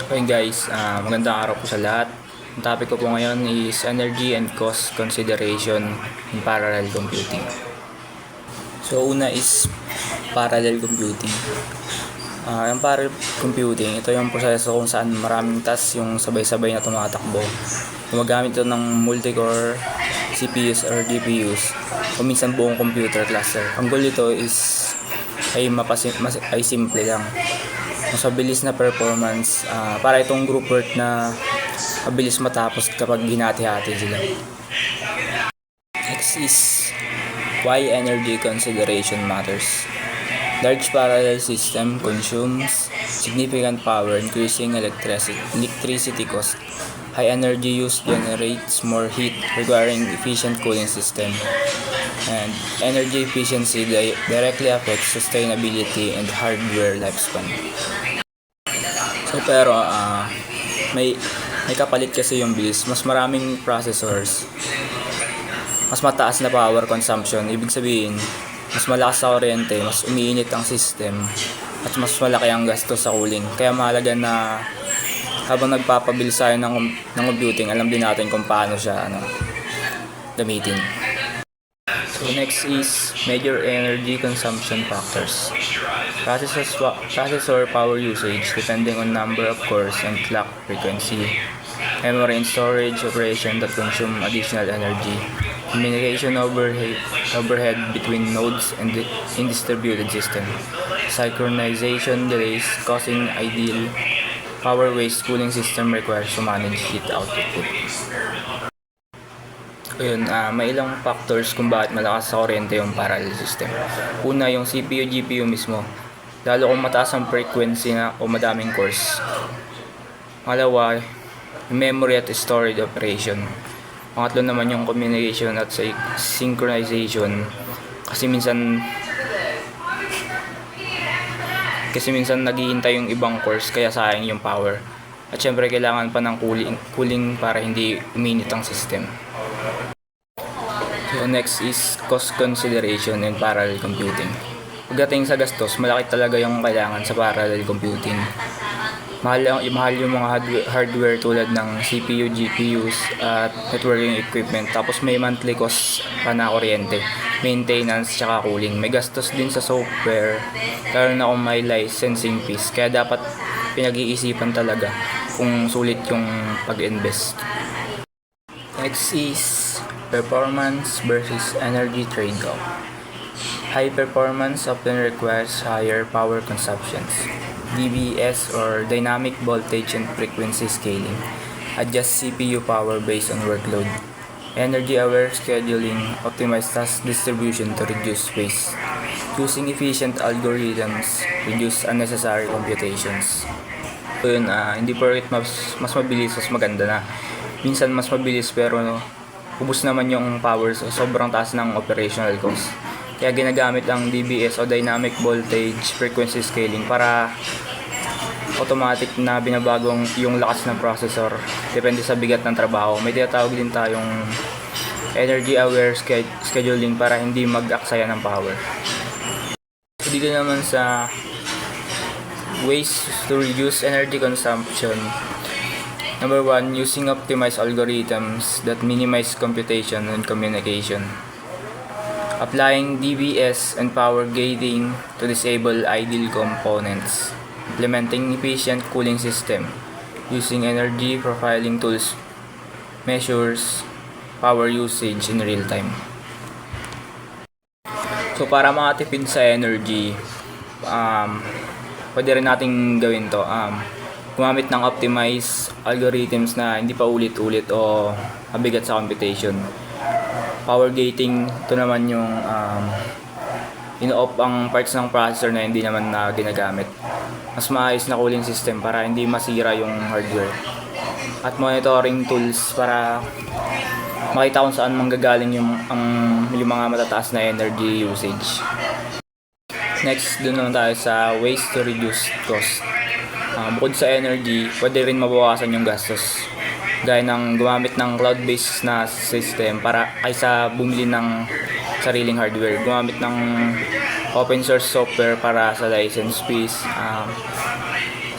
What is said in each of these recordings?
Okay guys, magandang araw po sa lahat. Ang topic ko po ngayon is energy and cost consideration in parallel computing. So una is parallel computing. Yung parallel computing, ito yung proseso kung saan maraming tasks yung sabay-sabay na tumatakbo. Gumagamit ito ng multi-core CPUs or GPUs o minsan buong computer cluster. Ang goal nito is ay simple lang. Mas mabilis na performance para itong group work na mabilis matapos kapag hinati-hati sila. Next is why energy consideration matters. Large parallel system consumes significant power, increasing electricity cost. High energy use generates more heat, requiring efficient cooling system. And energy efficiency directly affects sustainability and hardware lifespan. So pero may kapalit kasi yung bilis. Mas maraming processors, mas mataas na power consumption. Ibig sabihin, mas malakas sa kuryente, mas umiinit ang system, at mas malaki ang gastos sa cooling. Kaya mahalaga na habang nagpapabilis tayo ng computing, alam din natin kung paano siya gamitin. So next is major energy consumption factors. Processor power usage depending on number of cores and clock frequency. Memory and storage operation that consume additional energy. Communication overhead between nodes and in distributed system. Synchronization delays causing ideal power waste. Cooling system requires to manage heat output. Ayun, may ilang factors kung bakit malakas sa kuryente yung parallel system. Una, yung CPU, GPU mismo. Lalo kung mataas ang frequency o madaming cores. Pangalawa, yung memory at storage operation. Pangatlo naman yung communication at synchronization. Kasi minsan naghihintay yung ibang cores kaya sayang yung power. At syempre kailangan pa ng cooling para hindi uminit ang system. So next is cost consideration in parallel computing. Pagdating sa gastos, malaki talaga yung kailangan sa parallel computing. Mahal yung mga hardware tulad ng CPU, GPUs at networking equipment. Tapos may monthly cost pa na kuryente, maintenance, tsaka cooling. May gastos din sa software, lalo na kung may licensing fees. Kaya dapat pinag-iisipan talaga kung sulit yung pag-invest. Next is performance versus energy trade-off. High performance often requires higher power consumptions. DBS or dynamic voltage and frequency scaling adjusts CPU power based on workload. Energy-aware scheduling optimizes task distribution to reduce waste. Using efficient algorithms reduce unnecessary computations. So yun, hindi porket mas mabilis, mas maganda na. Minsan mas mabilis pero ubos naman yung power, so sobrang taas ng operational cost. Kaya ginagamit ang DBS o dynamic voltage frequency scaling para automatic na binabagong yung lakas ng processor depende sa bigat ng trabaho. May tinatawag din tayong energy aware scheduling para hindi mag-aksaya ng power. So, dito naman sa ways to reduce energy consumption. Number 1, using optimized algorithms that minimize computation and communication. Applying DBS and power gating to disable idle components. Implementing efficient cooling system. Using energy profiling tools measures power usage in real time. So para makatipid sa energy, pwede rin nating gawin to. Gumamit ng optimized algorithms na hindi pa ulit-ulit o mabigat sa computation. Power gating, ito naman yung ino-off ang parts ng processor na hindi naman na ginagamit. Mas maayos na cooling system para hindi masira yung hardware. At monitoring tools para makita kung saan manggagaling yung mga matataas na energy usage. Next, dun naman tayo sa ways to reduce cost. Bukod sa energy, pwede rin mabawasan yung gastos. Gaya ng gumamit ng cloud-based na system para kaysa bumili ng sariling hardware. Gumamit ng open source software para sa license fees.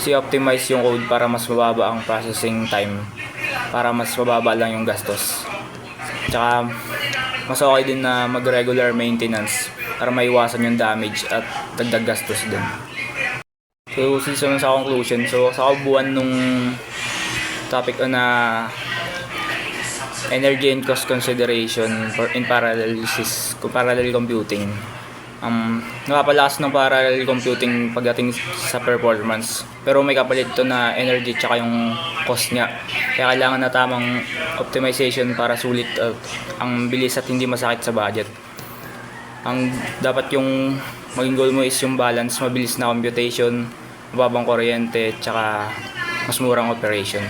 Kasi optimize yung code para mas mababa ang processing time, para mas mababa lang yung gastos. Tsaka mas okay din na mag-regular maintenance para maiwasan yung damage at dagdag gastos din. So, sa conclusion, so sa kabuuan nung topic na energy and cost consideration for in parallel computing. Nakapalakas ng parallel computing pagdating sa performance, pero may kapalit to na energy tsaka yung cost niya. Kaya kailangan na tamang optimization para sulit at ang bilis at hindi masakit sa budget. Ang dapat yung maging goal mo is yung balance, mabilis na computation, mababang kuryente, tsaka mas murang operation.